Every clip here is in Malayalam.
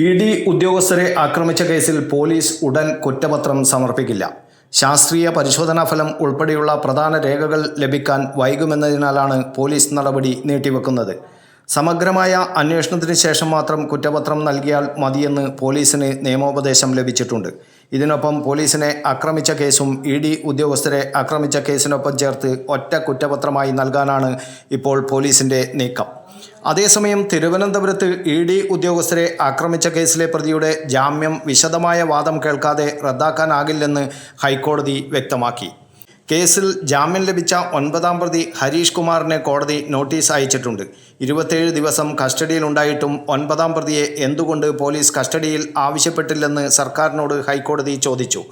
ED ഉദ്യോഗസ്ഥരെ ആക്രമിച്ച കേസിൽ പോലീസ് ഉടൻ കുറ്റപത്രം സമർപ്പിക്കില്ല. ശാസ്ത്രീയ പരിശോധനാ ഫലം ഉൾപ്പെടെയുള്ള പ്രധാന രേഖകൾ ലഭിക്കാൻ വൈകുമെന്നതിനാലാണ് പോലീസ് നടപടി നീട്ടിവെക്കുന്നത്. സമഗ്രമായ അന്വേഷണത്തിന് ശേഷം മാത്രം കുറ്റപത്രം നൽകിയാൽ മതിയെന്ന് പോലീസിന് നിയമോപദേശം ലഭിച്ചിട്ടുണ്ട്. ഇതിനൊപ്പം പോലീസിനെ ആക്രമിച്ച കേസും ED ഉദ്യോഗസ്ഥരെ ആക്രമിച്ച കേസിനൊപ്പം ചേർത്ത് ഒറ്റ കുറ്റപത്രമായി നൽകാനാണ് ഇപ്പോൾ പോലീസിൻ്റെ നീക്കം. അതേസമയം തിരുവനന്തപുരത്ത് ED ഉദ്യോഗസ്ഥരെ ആക്രമിച്ച കേസിലെ പ്രതിയുടെ ജാമ്യം വിശദമായ വാദം കേൾക്കാതെ റദ്ദാക്കാനാകില്ലെന്ന് ഹൈക്കോടതി വ്യക്തമാക്കി. കേസിൽ ജാമ്യം ലഭിച്ച 9ാം പ്രതി ഹരീഷ് കുമാറിന് കോടതി നോട്ടീസ് അയച്ചിട്ടുണ്ട്. 27 ദിവസം കസ്റ്റഡിയിലുണ്ടായിട്ടും 9ാം പ്രതിയെ എന്തുകൊണ്ട് പോലീസ് കസ്റ്റഡിയിൽ ആവശ്യപ്പെട്ടില്ലെന്ന് സർക്കാരിനോട് ഹൈക്കോടതി ചോദിച്ചു.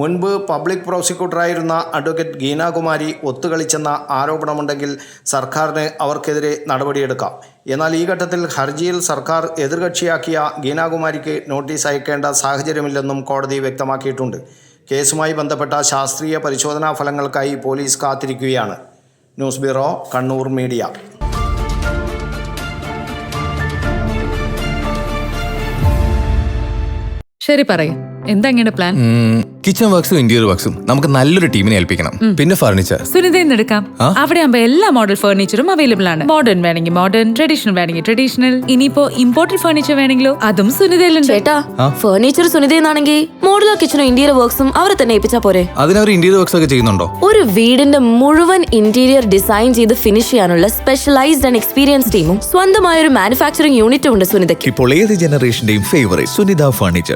മുൻപ് പബ്ലിക് പ്രോസിക്യൂട്ടറായിരുന്ന അഡ്വക്കേറ്റ് ഗീനാകുമാരി ഒത്തുകളിച്ചെന്ന ആരോപണമുണ്ടെങ്കിൽ സർക്കാരിന് അവർക്കെതിരെ നടപടിയെടുക്കാം. എന്നാൽ ഈ ഘട്ടത്തിൽ ഹർജിയിൽ സർക്കാർ എതിർകക്ഷിയാക്കിയ ഗീനാകുമാരിക്ക് നോട്ടീസ് അയക്കേണ്ട സാഹചര്യമില്ലെന്നും കോടതി വ്യക്തമാക്കിയിട്ടുണ്ട്. കേസുമായി ബന്ധപ്പെട്ട ശാസ്ത്രീയ പരിശോധനാ ഫലങ്ങൾക്കായി പോലീസ് കാത്തിരിക്കുകയാണ്. News bureau, Kannur media. ശരി, പറയും എന്താ ഇങ്ങനെ പ്ലാൻ? കിച്ചൺ വർക്സും ഇന്റീരിയർ വർക്സും നമുക്ക് നല്ലൊരു ടീമിനെ ഏൽപ്പിക്കണം. പിന്നെ ഫർണിച്ചർ സുനിതയിൽ എടുക്കാം. അവിടെ ആകുമ്പോ എല്ലാ മോഡൽ ഫർണിച്ചറും അവൈലബിൾ ആണ്. മോഡേൺ വേണമെങ്കിൽ മോഡേൺ, ട്രഡീഷണൽ വേണമെങ്കിൽ ട്രഡീഷണൽ. ഇനിയിപ്പോ ഇമ്പോർട്ടഡ് ഫർണിച്ചർ വേണമെങ്കിലോ അതും സുനിതയിലുണ്ട്. ചേട്ടാ, ഫർണിച്ചർ സുനിതയെന്നാണെങ്കിൽ മോഡുലാർ കിച്ചണും ഇന്റീരിയർ വർക്സും അവരെ തന്നെ ഏൽപ്പിച്ചാ പോരെ? അതിനവർ ഇന്റീരിയർ വർക്സ് ഒക്കെ ചെയ്യുന്നുണ്ടോ? ഒരു വീടിന്റെ മുഴുവൻ ഇന്റീരിയർ ഡിസൈൻ ചെയ്ത് ഫിനിഷ് ചെയ്യാനുള്ള സ്പെഷ്യലൈസ്ഡ് ആൻഡ് എക്സ്പീരിയൻസ് ടീമും സ്വന്തമായ ഒരു മാനുഫാക്ചറിംഗ് യൂണിറ്റും ഉണ്ട് സുനിതയ്ക്ക്. ഇപ്പോൾ ഏത് ജനറേഷന്റെയും ഫേവറേറ്റ് സുനിത ഫർണിച്ചർ.